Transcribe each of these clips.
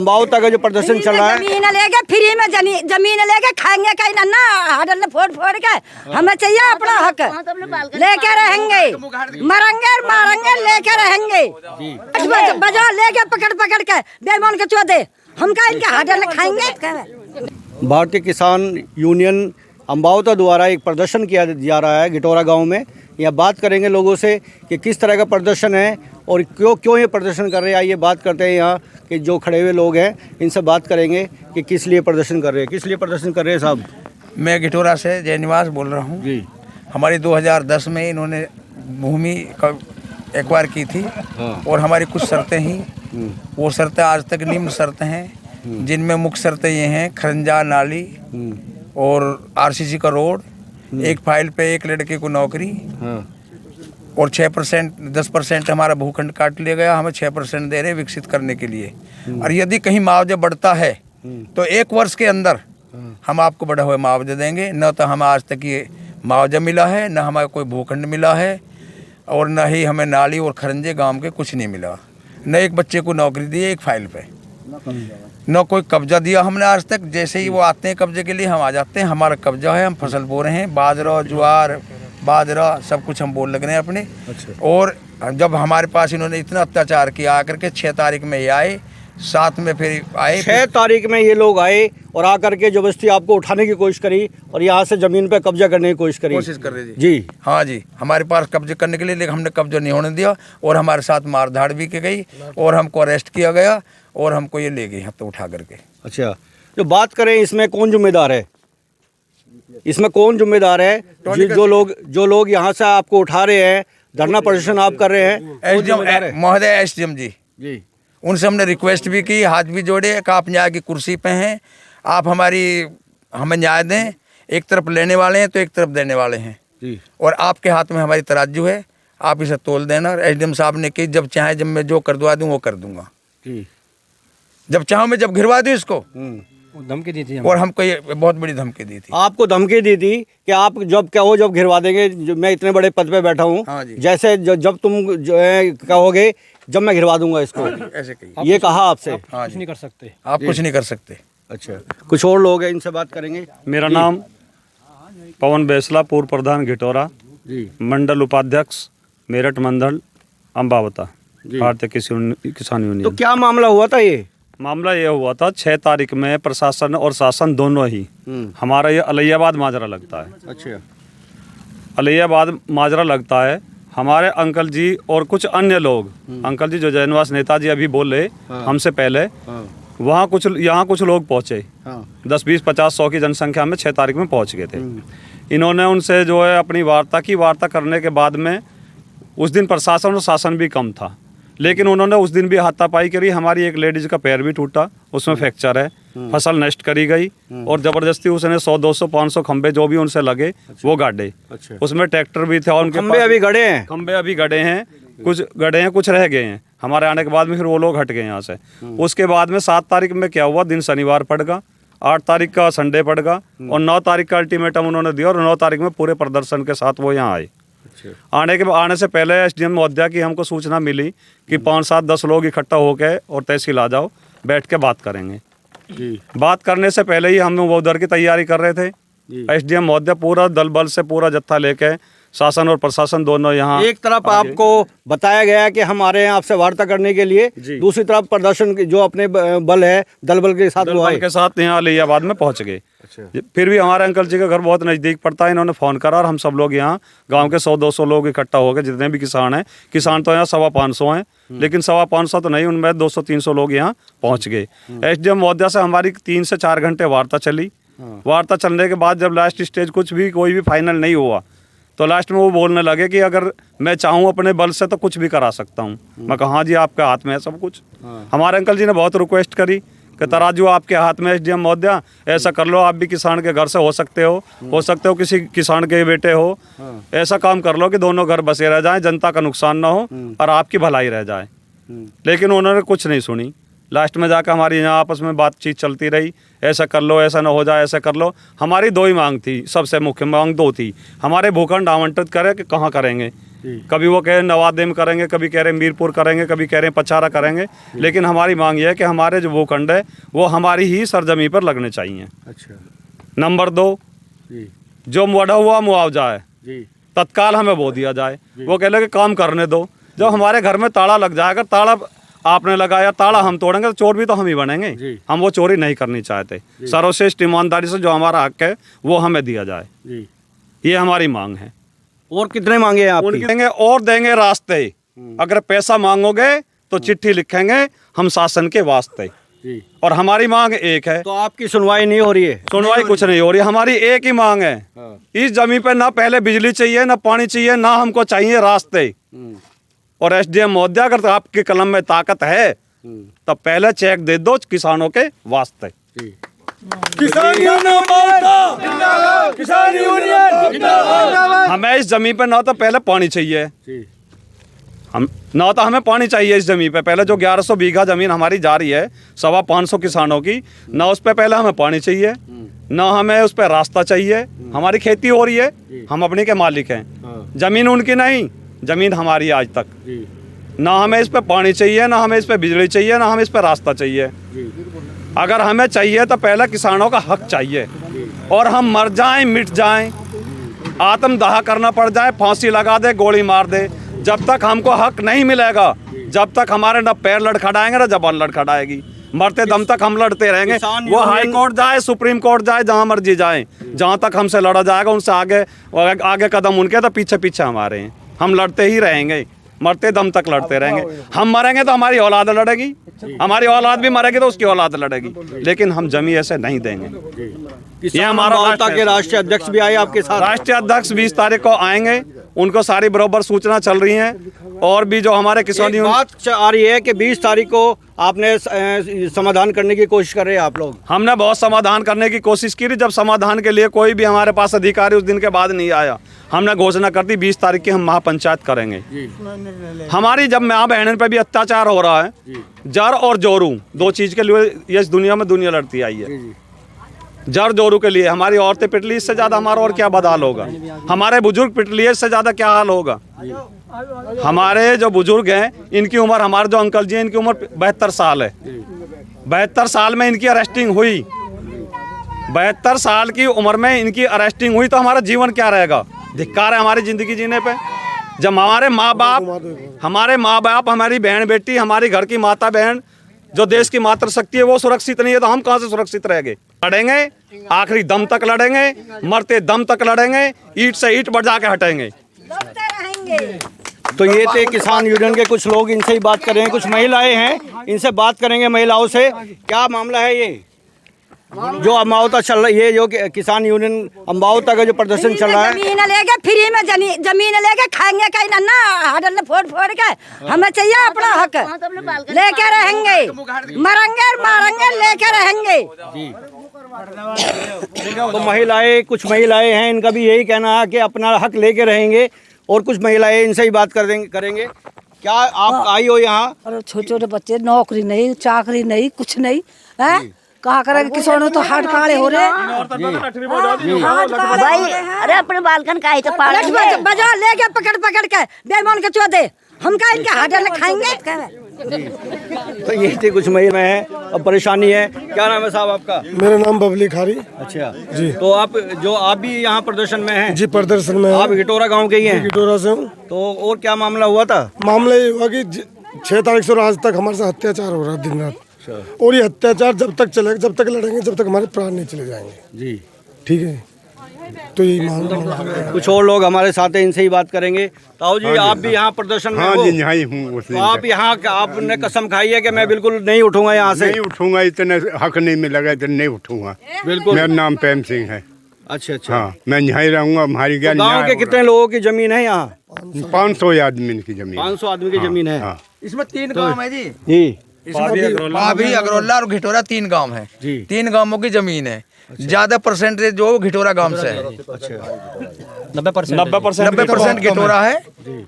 अम्बावता का जो प्रदर्शन चल रहा है, जमीन लेके फ्री में जमीन लेके खाएंगे कहीं ना हडल फोड़ फोड़ के। हमें चाहिए अपना हक, लेके रहेंगे, मरेंगे मारेंगे, लेके रहेंगे। बजा लेके पकड़ पकड़ के बेईमान के चुआ दे, हम का इनके हडल खाएंगे। भारतीय किसान यूनियन अम्बावता द्वारा एक प्रदर्शन किया जा रहा है गिटौरा गांव में। यहाँ बात करेंगे लोगों से कि किस तरह का प्रदर्शन है और क्यों ये प्रदर्शन कर रहे हैं। आइए बात करते हैं यहाँ के जो खड़े हुए लोग हैं, इनसे बात करेंगे कि किस लिए प्रदर्शन कर रहे हैं। किस लिए प्रदर्शन कर रहे हैं साहब? मैं गिटौरा से जयनिवास बोल रहा हूँ जी। हमारी 2010 में इन्होंने भूमि एक्वायर की थी और हमारी कुछ शर्तें ही, वो शर्तें आज तक निम्न शर्तें हैं, जिनमें मुख्य शर्तें ये हैं: खरंजा नाली और आरसीसी का रोड, एक फाइल पे एक लड़के को नौकरी और 6% 10% हमारा भूखंड काट लिया गया, हमें 6% दे रहे विकसित करने के लिए। और यदि कहीं मुआवजा बढ़ता है तो 1 वर्ष के अंदर हम आपको बढ़ा हुआ मुआवजा देंगे। न तो हमें आज तक ये मुआवजा मिला है, न हमें कोई भूखंड मिला है, और न ही हमें नाली और खरंजे गांव के कुछ नहीं मिला। न एक बच्चे को नौकरी दी है एक फाइल पे, न कोई कब्जा दिया हमने आज तक। जैसे ही वो आते हैं कब्जे के लिए हम आ जाते हैं, हमारा कब्जा है, हम फसल बो रहे हैं, बाजरा ज्वार बाजरा सब कुछ हम बोल लग रहे हैं अपने। अच्छा। और जब हमारे पास इन्होंने इतना अत्याचार किया, आकर के 6 तारीख में ये आए, 7 में फिर आए, 6 तारीख में ये लोग आए और आकर के जबरदस्ती आपको उठाने की कोशिश करी और यहाँ से जमीन पे कब्जा करने की कोशिश कर रहे जी। हाँ जी, हमारे पास कब्जे करने के लिए, लेकिन हमने कब्जा नहीं होने दिया और हमारे साथ मारधाड़ भी की गई और हमको अरेस्ट किया गया और हमको ये ले गई हफ्ते उठा करके। अच्छा, जो बात करें इसमें कौन जिम्मेदार है? इसमें कौन जिम्मेदार है? जो लोग यहाँ से आपको उठा रहे हैं, धरना प्रदर्शन आप कर रहे हैं, एसडीएम महोदय, एसडीएम जी, उनसे हमने रिक्वेस्ट भी की, हाथ भी जोड़े कि आप न्याय की कुर्सी पे हैं, आप हमें न्याय दें। एक तरफ लेने वाले हैं तो एक तरफ देने वाले हैं जी। और आपके हाथ में हमारी तराजू है, आप इसे तोल देना। एसडीएम साहब ने की, जब चाहे जब मैं जो कर दवा दूँ वो कर दूंगा जी। जब चाहूँ मैं जब घिरवा दूँ इसको, धमकी दी थी और हमको ये बहुत बड़ी धमकी दी थी। आपको धमकी दी थी कि आप जब कहो जब घिरवा देंगे, मैं इतने बड़े पद पे बैठा हूँ। हाँ, जैसे जब तुम जो है कहोगे जब मैं घिरवा दूंगा इसको। हाँ, ऐसे कही, ये कहा आपसे? हाँ, कुछ नहीं कर सकते आप, कुछ नहीं कर सकते। अच्छा, कुछ और लोग हैं, इनसे बात करेंगे। मेरा नाम पवन बैसला, पूर्व प्रधान गिटौरा जी, मंडल उपाध्यक्ष मेरठ मंडल अम्बावता, भारतीय किसान यूनियन। तो क्या मामला हुआ था? ये मामला ये हुआ था 6 तारीख में प्रशासन और शासन दोनों ही, हमारा ये अलियाबाद माजरा लगता है। अच्छा, अलियाबाद माजरा लगता है। हमारे अंकल जी और कुछ अन्य लोग, अंकल जी जो जयनिवास नेताजी अभी बोले हमसे पहले, वहाँ यहाँ कुछ लोग पहुँचे, 10 20 50 100 की जनसंख्या में 6 तारीख में पहुँच गए थे। इन्होंने उनसे जो है अपनी वार्ता करने के बाद में, उस दिन प्रशासन और शासन भी कम था, लेकिन उन्होंने उस दिन भी हाथापाई करी। हमारी एक लेडीज का पैर भी टूटा, उसमें फ्रैक्चर है, फसल नष्ट करी गई और ज़बरदस्ती उसने 100 200 500 खंबे जो भी उनसे लगे वो गाड़े। अच्छा। उसमें ट्रैक्टर भी थे और उनके खंबे अभी गड़े हैं, कुछ गड़े हैं, कुछ रह गए हैं। हमारे आने के बाद में फिर वो लोग हट गए यहाँ से। उसके बाद में 7 तारीख में क्या हुआ, दिन शनिवार पड़ गया, 8 तारीख का संडे पड़ गया और 9 तारीख का अल्टीमेटम उन्होंने दिया और 9 तारीख में पूरे प्रदर्शन के साथ वो यहाँ आए। आने से पहले एसडीएम महोदया की हमको सूचना मिली कि 5 7 10 लोग इकट्ठा होकर और तहसील आ जाओ, बैठ के बात करेंगे जी। बात करने से पहले ही हम वो उधर की तैयारी कर रहे थे। एसडीएम महोदया पूरा दल बल से पूरा जत्था लेके, शासन और प्रशासन दोनों यहाँ। एक तरफ आपको बताया गया कि हम आ रहे हैं आपसे वार्ता करने के लिए, दूसरी तरफ प्रदर्शन जो अपने बल है दल बल के साथ यहाँ अलियाबाद में पहुँच गए। अच्छा। फिर भी हमारे अंकल जी का घर बहुत नज़दीक पड़ता है, इन्होंने फ़ोन करा और हम सब लोग यहाँ गांव के 100 200 लोग इकट्ठा हो गए, जितने भी किसान हैं। किसान तो यहाँ 550 हैं, लेकिन 550 तो नहीं, उनमें 200 300 लोग यहाँ पहुँच गए। एसडीएम महोदया से हमारी 3 से 4 घंटे वार्ता चली। वार्ता चलने के बाद जब लास्ट स्टेज कोई भी फाइनल नहीं हुआ, तो लास्ट में वो बोलने लगे कि अगर मैं चाहूँ अपने बल से तो कुछ भी करा सकता हूँ। मैं कहा हाँ जी, आपके हाथ में है सब कुछ। हमारे अंकल जी ने बहुत रिक्वेस्ट करी कि तराजू आपके हाथ में, एसडीएम महोदया ऐसा कर लो, आप भी किसान के घर से हो सकते हो किसी किसान के बेटे हो, ऐसा काम कर लो कि दोनों घर बसे रह जाएं, जनता का नुकसान ना हो और आपकी भलाई रह जाए। लेकिन उन्होंने कुछ नहीं सुनी। लास्ट में जाकर हमारी यहाँ आपस में बातचीत चलती रही, ऐसा कर लो, ऐसा ना हो जाए, ऐसा कर लो। हमारी 2 ही मांग थी, सबसे मुख्य मांग 2 थी। हमारे भूखंड आवंटित करें कि कहाँ करेंगे, कभी वो कह रहे नवादेम करेंगे, कभी कह रहे मीरपुर करेंगे, कभी कह रहे पचारा करेंगे। लेकिन हमारी मांग ये है कि हमारे जो भूखंड है वो हमारी ही सरजमी पर लगने चाहिए। अच्छा नंबर 2, जी जो बढ़ा हुआ मुआवजा है जी तत्काल हमें वो दिया जाए। वो कह रहे कि काम करने दो। जब हमारे घर में ताला लग जाएगा, ताला आपने लगाया, ताला हम तोड़ेंगे तो चोर भी तो हम ही बनेंगे। जी। हम वो चोरी नहीं करनी चाहते। सर्वश्रेष्ठ ईमानदारी से जो हमारा हक है वो हमें दिया जाए, जी। ये हमारी मांग है। और कितने मांगे हैं आपकी? उनकी देंगे और देंगे रास्ते। अगर पैसा मांगोगे तो चिट्ठी लिखेंगे हम शासन के वास्ते। जी। और हमारी मांग एक है। तो आपकी सुनवाई नहीं हो रही है? सुनवाई कुछ नहीं हो रही, हमारी एक ही मांग है। हाँ। इस जमीन पे ना पहले बिजली चाहिए, ना पानी चाहिए, ना हमको चाहिए रास्ते। और एसडीएम महोदय, अगर आपके कलम में ताकत है तब पहले चेक दे दो किसानों के वास्ते। जी। हमें इस जमीन पे ना तो पहले पानी चाहिए, जी। हम ना तो हमें पानी चाहिए इस जमीन पे। पहले जो 1100 बीघा जमीन हमारी जा रही है 525 किसानों की, ना उस पे पहले हमें पानी चाहिए, ना हमें उस पे रास्ता चाहिए। हमारी खेती हो रही है, हम अपनी के मालिक हैं। जमीन उनकी नहीं, जमीन हमारी आज तक। जी। ना हमें इस पे पानी चाहिए, ना हमें इस पे बिजली चाहिए, ना हमें इस पे रास्ता चाहिए। अगर हमें चाहिए तो पहले किसानों का हक चाहिए। और हम मर जाएं, मिट जाएं, आत्मदाह करना पड़ जाए, फांसी लगा दे, गोली मार दे, जब तक हमको हक नहीं मिलेगा, जब तक हमारे न पैर लड़खड़ाएंगे ना जबान लड़खड़ाएगी, मरते दम तक हम लड़ते रहेंगे। वो हाई कोर्ट जाए, सुप्रीम कोर्ट जाए, जहां मर्जी जाए, जहां तक हमसे लड़ा जाएगा उनसे आगे कदम उनके तो पीछे पीछे हमारे हैं। हम लड़ते ही रहेंगे, मरते दम तक लड़ते रहेंगे। हम मरेंगे तो हमारी औलाद लड़ेगी, हमारी औलाद भी मरेगी तो उसकी औलाद लड़ेगी, लेकिन हम जमी ऐसे नहीं देंगे। ये हमारा मानवता के राष्ट्रीय अध्यक्ष भी आए आपके साथ? राष्ट्रीय अध्यक्ष 20 तारीख को आएंगे, उनको सारी बराबर सूचना चल रही है। और भी जो हमारे किसान बात आ रही है कि 20 तारीख को आपने समाधान करने की कोशिश कर रहे हैं आप लोग। हमने बहुत समाधान करने की कोशिश की, जब समाधान के लिए कोई भी हमारे पास अधिकारी उस दिन के बाद नहीं आया, हमने घोषणा कर दी 20 तारीख की हम महापंचायत करेंगे। हमारी जब माँ बहन पे भी अत्याचार हो रहा है, जर और जोरू 2 चीज के लिए ये इस दुनिया में दुनिया लड़ती आई है। जर जोरू के लिए हमारी औरतें पिट ली, इससे ज्यादा हमारा और क्या बदहाल होगा। हमारे बुजुर्ग पिट लिए, इससे ज्यादा क्या हाल होगा। हमारे जो बुजुर्ग हैं, इनकी उम्र, हमारे जो अंकल जी हैं, इनकी उम्र 72 साल है। 72 साल में इनकी अरेस्टिंग हुई, 72 साल की उम्र में इनकी अरेस्टिंग हुई, तो हमारा जीवन क्या रहेगा। धिक्कार है हमारी जिंदगी जीने पे। जब हमारे माँ बाप, हमारी बहन बेटी, हमारी घर की माता बहन, जो देश की मातृशक्ति है, वो सुरक्षित नहीं है, तो हम कहाँ से सुरक्षित रहेंगे। लड़ेंगे, आखिरी दम तक लड़ेंगे, मरते दम तक लड़ेंगे, ईंट से ईंट बढ़ा के हटेंगे। तो ये थे किसान यूनियन के कुछ लोग, इनसे ही बात करेंगे। कुछ महिलाएं हैं, इनसे बात करेंगे महिलाओं से। क्या मामला है ये जो अम्बावता चल रहा है, ये जो किसान यूनियन अम्बावता का जो प्रदर्शन चल रहा है? जमीन लेके फ्री में जमीन लेके खाएंगे कहीं ना हाडल फोड़ फोड़ के। हमें चाहिए अपना हक, लेके रहेंगे, मरेंगे मारेंगे, लेके रहेंगे। तो महिलाएं, कुछ महिलाएं हैं, इनका भी यही कहना है कि अपना हक लेके रहेंगे। और कुछ महिलाएं, इनसे ही बात करेंगे। क्या आप आई हो यहाँ? और छोटे छोटे बच्चे, नौकरी नहीं, चाकरी नहीं, कुछ नहीं है। कहा करेंगे, किसानों तो हाथ काले हो रहे। भाई अरे अपने बालकन का ही तो पालेंगे। बजा लेके पकड़ पकड़ के बेईमान के चौदे हम का इनके हाडल खाएंगे। तो ये थी कुछ महिला है और परेशानी है। क्या नाम है साहब आपका? मेरा नाम बबली खारी। अच्छा जी। तो आप भी यहाँ प्रदर्शन में हैं? जी, प्रदर्शन में। आप गिटोरा गांव के ही हैं? गिटोरा से हूँ। तो और क्या मामला हुआ था? मामला ये हुआ कि 6 तारीख से आज तक हमारे साथ अत्याचार हो रहा है दिन रात। और ये अत्याचार जब तक चलेगा, जब तक लड़ेंगे, जब तक हमारे प्राण नहीं चले जाएंगे। जी ठीक है, तो यही मांग। कुछ और लोग हमारे साथ हैं, इनसे ही बात करेंगे। ताऊ जी, आप भी यहाँ प्रदर्शन में हो? हाँ जी, यहाँ ही हूँ। तो आप यहाँ, आपने कसम खाई है कि मैं बिल्कुल नहीं उठूंगा यहाँ से? नहीं उठूंगा, इतने हक नहीं मिलेगा तो नहीं उठूंगा। बिल्कुल। मेरा नाम प्रेम सिंह है। अच्छा अच्छा। हाँ, मैं यहाँ ही रहूंगा। हमारी तो गाँव के कितने लोगों की जमीन है यहाँ? 500 आदमी की जमीन। 500 आदमी की जमीन है। हाँ। इसमें 3 गांव है जी। जी। पाभी, अग्रोला और घिटोरा 3 गांव है। जी। 3 गांवों की जमीन है। ज्यादा परसेंटेज जो घिटोरा गांव से है। 90% घिटोरा है,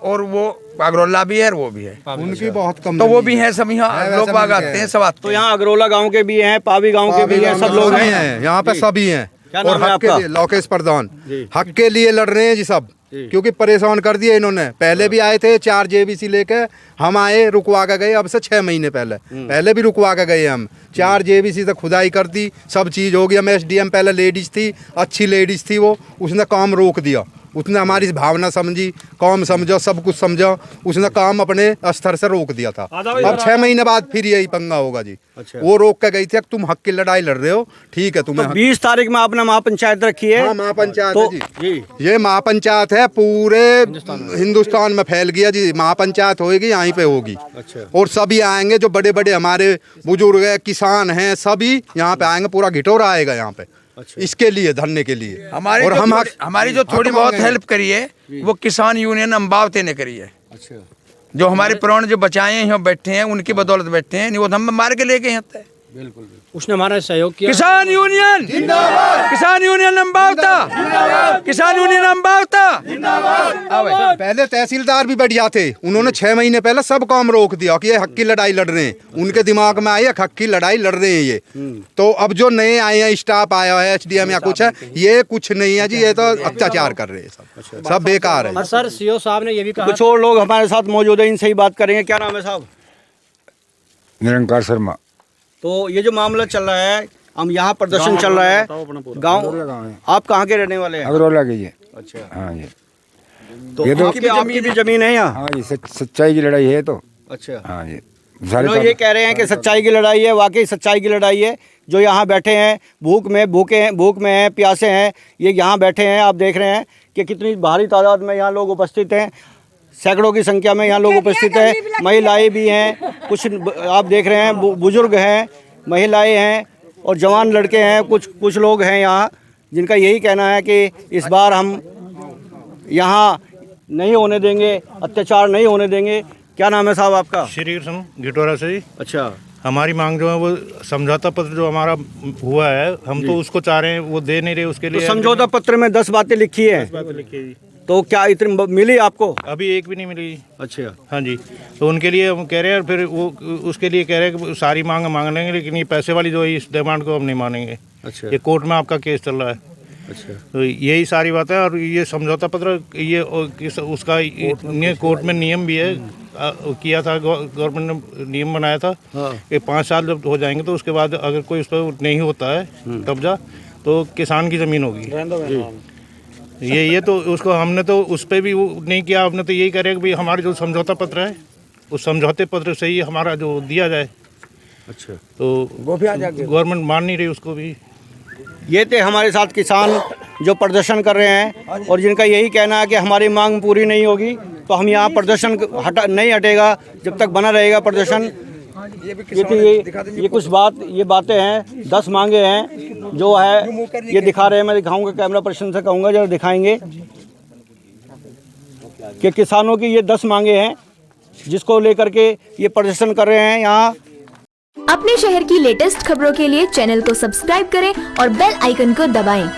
और वो अग्रोला भी है और वो भी है। उनकी बहुत कम, तो वो भी है सब। यहाँ लोग बाग आते हैं, सब आते तो यहाँ अग्रोला गांव के भी हैं, पावी गांव के भी हैं, सब लोग हैं यहाँ पे सभी हैं। क्या नाम और है हक के आपका? लिए लोकेश प्रधान जी। हक के लिए लड़ रहे हैं जी सब। क्योंकि परेशान कर दिया इन्होंने। पहले भी आए थे 4 JVC लेके, हम आए रुकवा के गए, अब से 6 महीने पहले भी रुकवा के गए हम। 4 JVC से खुदाई कर दी, सब चीज़ हो गया। मैं SDM पहले लेडीज़ थी, अच्छी लेडीज़ थी वो, उसने काम रोक दिया। उसने हमारी भावना समझी, काम समझा, सब कुछ समझा, उसने काम अपने स्तर से रोक दिया था। अब 6 महीने बाद फिर यही पंगा होगा जी। अच्छा। वो रोक के गई थी, तुम हक की लड़ाई लड़ रहे हो, ठीक है तुम्हें। तो 20 तारीख में आपने महापंचायत रखी है। हाँ, महापंचायत तो है जी। ये महापंचायत है, पूरे हिंदुस्तान में फैल गया जी। महापंचायत होगी, यहीं पे होगी। अच्छा। और सभी आएंगे, जो बड़े बड़े हमारे बुजुर्ग हैं, किसान हैं, सभी यहाँ पे आएंगे। पूरा घिटोरा आएगा यहाँ पे। अच्छा। इसके लिए, धरने के लिए। हमारी हमारी जो थोड़ी बहुत हेल्प करी है वो किसान यूनियन अम्बावते ने करी है। अच्छा। जो हमारे प्राण जो बचाए हैं, यहाँ बैठे हैं, उनकी बदौलत बैठे हैं, नहीं वो हम मार के लेके यहाँ तक। बिल्कुल। उसने हमारा सहयोग किया। किसान यूनियन जिंदाबाद, किसान यूनियन अम्बावता, किसान यूनियन अम्बावता। पहले तहसीलदार भी बढ़िया थे, उन्होंने 6 महीने पहले सब काम रोक दिया कि ये हक की लड़ाई लड़ रहे हैं। उनके दिमाग में आया हक की लड़ाई लड़ रहे हैं ये। तो अब जो नए आए हैं, स्टाफ आया है, SDM या कुछ है, ये कुछ नहीं है जी, ये तो अत्याचार कर रहे हैं। सब बेकार है। और सर CO साहब ने ये भी कहा। कुछ और लोग हमारे साथ मौजूद है, इनसे ही बात करेंगे। क्या नाम है साहब? निरंकार शर्मा। तो ये जो मामला चल रहा है, हम यहाँ प्रदर्शन चल रहा है, गांव, आप कहाँ के रहने वाले हैं? अगरौला की ये। अच्छा। हाँ जी। तो ये तो आपकी भी जमीन है यहाँ? हाँ जी, सच्चाई की लड़ाई है तो। अच्छा। हाँ जी। लोग ये कह रहे हैं कि सच्चाई की लड़ाई है, वाकई सच्चाई की लड़ाई है। जो यहाँ बैठे हैं, भूख में हैं, प्यासे हैं, ये यहाँ बैठे हैं। आप देख रहे हैं कि कितनी भारी तादाद में यहाँ लोग उपस्थित हैं, सैकड़ों की संख्या में यहाँ लोग उपस्थित हैं। महिलाएं भी हैं, कुछ आप देख रहे हैं, बुजुर्ग हैं, महिलाएं हैं और जवान लड़के हैं। कुछ लोग हैं यहाँ जिनका यही कहना है कि इस बार हम यहाँ नहीं होने देंगे, अत्याचार नहीं होने देंगे। क्या नाम है साहब आपका? श्री कृष्ण, घिटोरा से ही। अच्छा। हमारी मांग जो है वो समझौता पत्र जो हमारा हुआ है, हम तो उसको चाह रहे हैं, वो दे नहीं रहे। उसके लिए तो समझौता पत्र में 10 बातें लिखी है, तो क्या इतनी मिली आपको? अभी एक भी नहीं मिली। अच्छा। हाँ जी। तो उनके लिए हम कह रहे हैं, फिर वो उसके लिए कह रहे हैं कि सारी मांग लेंगे, लेकिन ये पैसे वाली जो है इस डिमांड को हम नहीं मानेंगे। अच्छा। ये कोर्ट में आपका केस चल रहा है। अच्छा। तो यही सारी बात है। और ये समझौता पत्र ये उसका कोर्ट में नियम भी है, किया था, गवर्नमेंट ने नियम बनाया था। हाँ। कि 5 साल जब हो जाएंगे तो उसके बाद अगर कोई उस पर नहीं होता है कब्जा, तो किसान की ज़मीन होगी। ये तो उसको हमने तो उस पर भी वो नहीं किया। हमने तो यही करें कि भाई हमारा जो समझौता पत्र है, उस समझौते पत्र से ही हमारा जो दिया जाए। अच्छा। तो वो भी गवर्नमेंट मान नहीं रही उसको भी। ये थे हमारे साथ किसान जो प्रदर्शन कर रहे हैं और जिनका यही कहना है कि हमारी मांग पूरी नहीं होगी तो हम यहाँ प्रदर्शन नहीं हटेगा जब तक बना रहेगा प्रदर्शन। ये कुछ बातें हैं, 10 मांगे हैं जो है ये दिखा रहे हैं। मैं दिखाऊंगा, कैमरा पर्सन से कहूँगा जरा दिखाएंगे कि किसानों की ये 10 मांगे हैं जिसको लेकर के ये प्रदर्शन कर रहे हैं यहाँ। अपने शहर की लेटेस्ट खबरों के लिए चैनल को सब्सक्राइब करें और बेल आइकन को दबाएं।